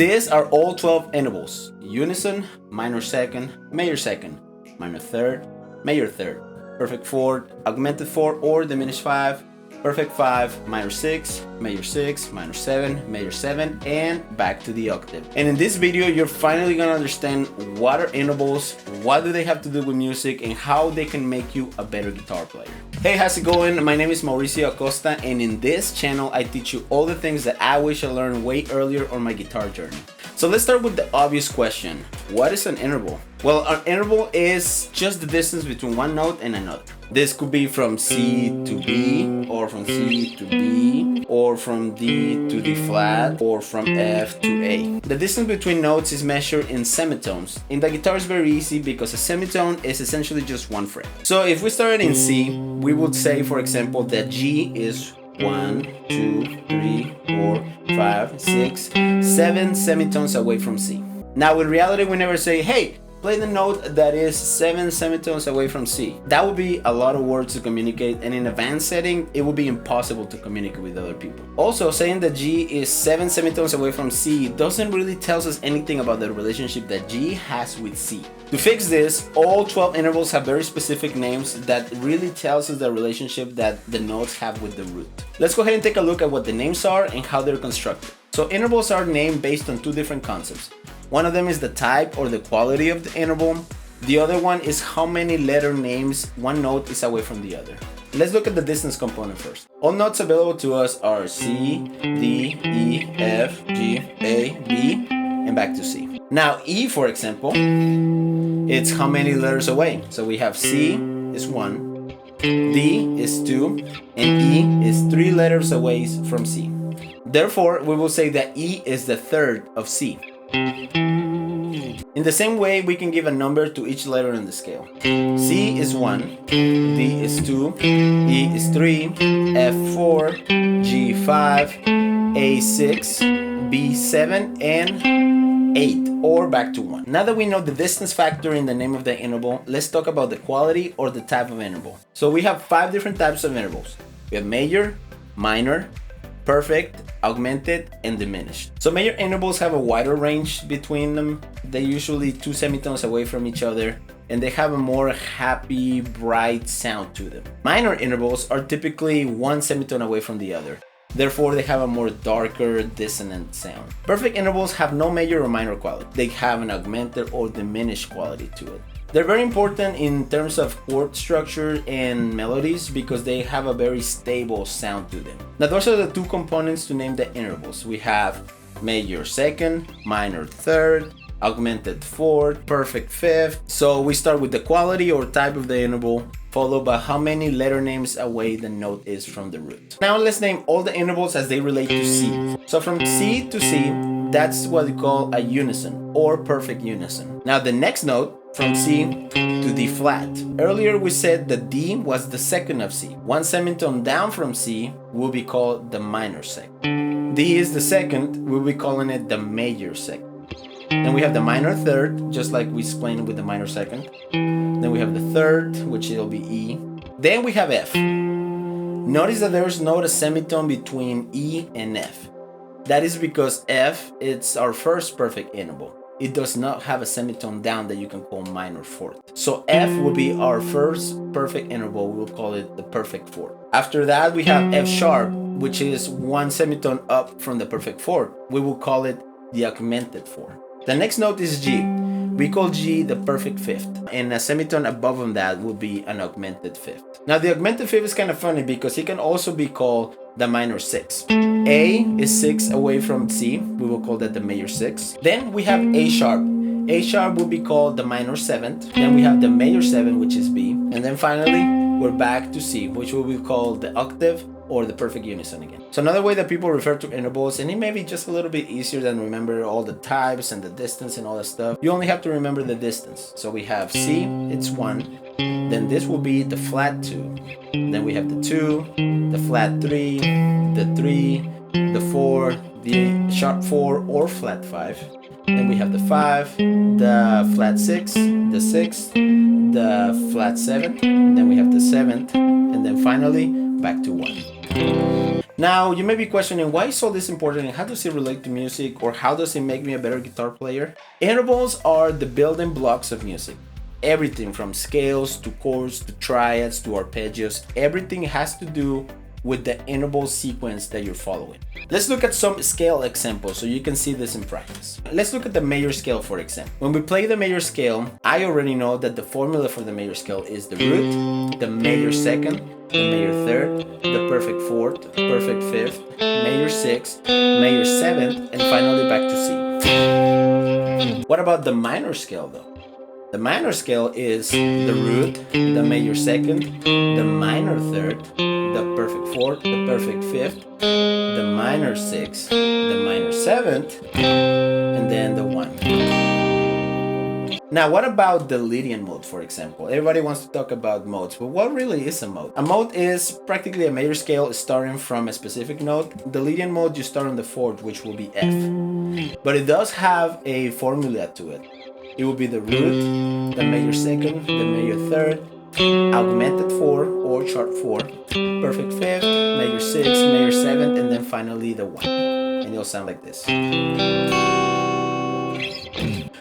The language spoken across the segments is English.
These are all 12 intervals: unison, minor second, minor third, major third, perfect fourth, augmented fourth or diminished five, perfect five, minor six, major 7, major 7, and back to the octave. And in this video, you're finally gonna understand what are intervals, what do they have to do with music, and how they can make you a better guitar player. Hey, how's it going? My name is Mauricio Acosta, and in this channel, I teach you all the things that I wish I learned way earlier on my guitar journey. So let's start with the obvious question. What is an interval? Well, an interval is just the distance between one note and another. This could be from C to B, or from C to B, or from D to D flat, or from F to A. The distance between notes is measured in semitones. In the guitar, it's very easy because a semitone is essentially just one fret. So if we started in C, we would say, for example, that G is 1, 2, 3, 4, 5, 6, 7 semitones away from C. Now in reality, we never say, hey, play the note that is 7 semitones away from C. That would be a lot of words to communicate, and in a band setting, it would be impossible to communicate with other people. Also, saying that G is 7 semitones away from C doesn't really tell us anything about the relationship that G has with C. To fix this, all 12 intervals have very specific names that really tells us the relationship that the notes have with the root. Let's go ahead and take a look at what the names are and how they're constructed. So intervals are named based on two different concepts. One of them is the type or the quality of the interval. The other one is how many letter names one note is away from the other. Let's look at the distance component first. All notes available to us are C, D, E, F, G, A, B, and back to C. Now E, for example, it's how many letters away. So we have C is 1, D is 2, and E is 3 letters away from C. Therefore, we will say that E is the third of C. In the same way, we can give a number to each letter in the scale. C is 1, D is 2, E is 3, F 4, G 5, A 6, B 7, and 8, or back to 1. Now that we know the distance factor in the name of the interval, let's talk about the quality or the type of interval. So we have 5 different types of intervals. We have major, minor, perfect, augmented, and diminished. So major intervals have a wider range between them. They're usually 2 semitones away from each other, and they have a more happy, bright sound to them. Minor intervals are typically 1 semitone away from the other. Therefore, they have a more darker, dissonant sound. Perfect intervals have no major or minor quality. They have an augmented or diminished quality to it. They're very important in terms of chord structure and melodies because they have a very stable sound to them. Now those are the two components to name the intervals. We have major second, minor third, augmented fourth, perfect fifth. So we start with the quality or type of the interval, followed by how many letter names away the note is from the root. Now let's name all the intervals as they relate to C. So from C to C, that's what we call a unison or perfect unison. Now the next note, from C to D flat. Earlier we said that D was the second of C. 1 semitone down from C will be called the minor second. D is the second, we'll be calling it the major second. Then we have the minor third, just like we explained with the minor second. Then we have the third, which will be E. Then we have F. Notice that there is not a semitone between E and F. That is because F is our first perfect interval. It does not have a semitone down that you can call minor fourth. So F will be our first perfect interval. We'll call it the perfect fourth. After that, we have F sharp, which is 1 semitone up from the perfect fourth. We will call it the augmented fourth. The next note is G. We call G the perfect fifth, and a semitone above on that will be an augmented fifth. Now the augmented fifth is kind of funny because it can also be called the minor 6. A is 6 away from C. We will call that the major 6. Then we have A sharp. A sharp will be called the minor 7th. Then we have the major 7, which is B. And then finally, we're back to C, which will be called the octave or the perfect unison again. So another way that people refer to intervals, and it may be just a little bit easier than remember all the types and the distance and all that stuff. You only have to remember the distance. So we have C, it's 1. Then this will be the flat 2. Then we have the 2, the flat 3, the 3, the 4, the sharp 4 or flat 5. Then we have the 5, the flat 6, the 6, the flat 7. Then we have the 7th, and then finally back to 1. Now, you may be questioning, why is all this important and how does it relate to music, or how does it make me a better guitar player? Intervals are the building blocks of music. Everything from scales to chords to triads to arpeggios, everything has to do with the interval sequence that you're following. Let's look at some scale examples so you can see this in practice. Let's look at the major scale, for example. When we play the major scale, I already know that the formula for the major scale is the root, the major second, the major third, the perfect fourth, perfect fifth, major sixth, major seventh, and finally back to C. What about the minor scale though? The minor scale is the root, the major second, the minor third, the perfect fourth, the perfect fifth, the minor sixth, the minor seventh, and then the 1. Now, what about the Lydian mode, for example? Everybody wants to talk about modes, but what really is a mode? A mode is practically a major scale starting from a specific note. The Lydian mode, you start on the 4th, which will be F. But it does have a formula to it. It will be the root, the major second, the major third, augmented 4 or sharp 4, perfect fifth, major 6, major 7th, and then finally the 1. And it'll sound like this.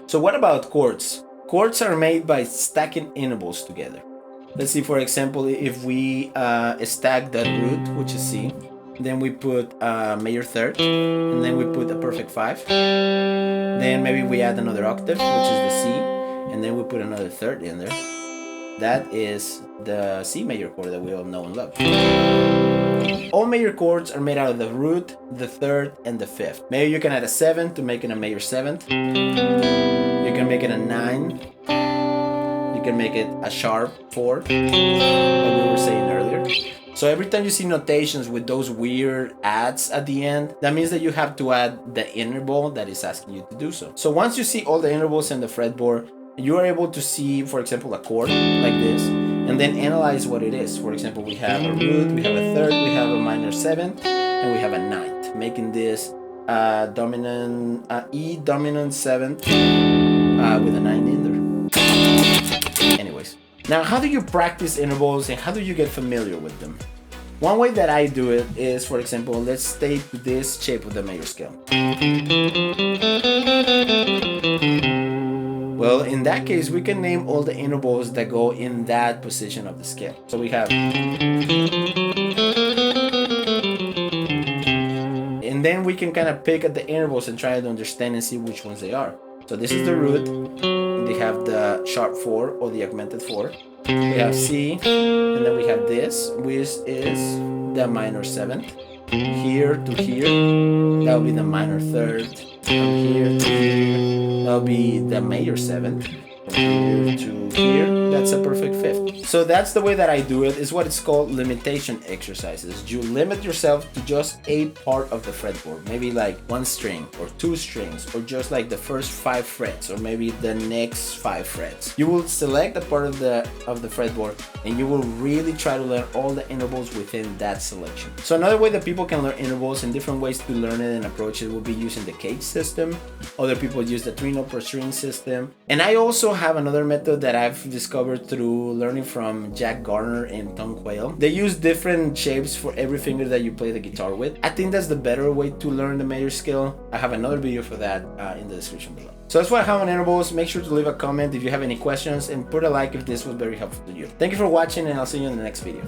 So what about chords? Chords are made by stacking intervals together. Let's see, for example, if we stack the root, which is C, then we put a major third, and then we put a perfect 5. Then maybe we add another octave, which is the C, and then we put another third in there. That is the C major chord that we all know and love. All major chords are made out of the root, the third, and the fifth. Maybe you can add a 7 to make it a major 7th. You can make it a 9. You can make it a sharp 4, like we were saying earlier. So every time you see notations with those weird adds at the end, that means that you have to add the interval that is asking you to do so. So once you see all the intervals in the fretboard, you are able to see, for example, a chord like this, and then analyze what it is. For example, we have a root, we have a third, we have a minor 7th, and we have a 9th, making this dominant E dominant 7th with a 9 in there. Anyways. Now, how do you practice intervals and how do you get familiar with them? One way that I do it is, for example, let's take this shape of the major scale. Well, in that case, we can name all the intervals that go in that position of the scale. So we have... And then we can kind of pick at the intervals and try to understand and see which ones they are. So this is the root. They have the sharp 4 or the augmented 4. We have C, and then we have this, which is the minor 7th. Here to here, that will be the minor 3rd. From here to here, that will be the major 7th. From here to here, that's a perfect 5th. So that's the way that I do it. Is what it's called limitation exercises. You limit yourself to just a part of the fretboard, maybe like 1 string or 2 strings, or just like the first 5 frets, or maybe the next 5 frets. You will select a part of the fretboard, and you will really try to learn all the intervals within that selection. So another way that people can learn intervals, and different ways to learn it and approach it, will be using the cage system. Other people use the 3-note per string system. And I also have another method that I've discovered through learning from Jack Garner and Tom Quayle. They use different shapes for every finger that you play the guitar with. I think that's the better way to learn the major scale. I have another video for that in the description below. So that's what I have on intervals. Make sure to leave a comment if you have any questions, and put a like if this was very helpful to you. Thank you for watching, and I'll see you in the next video.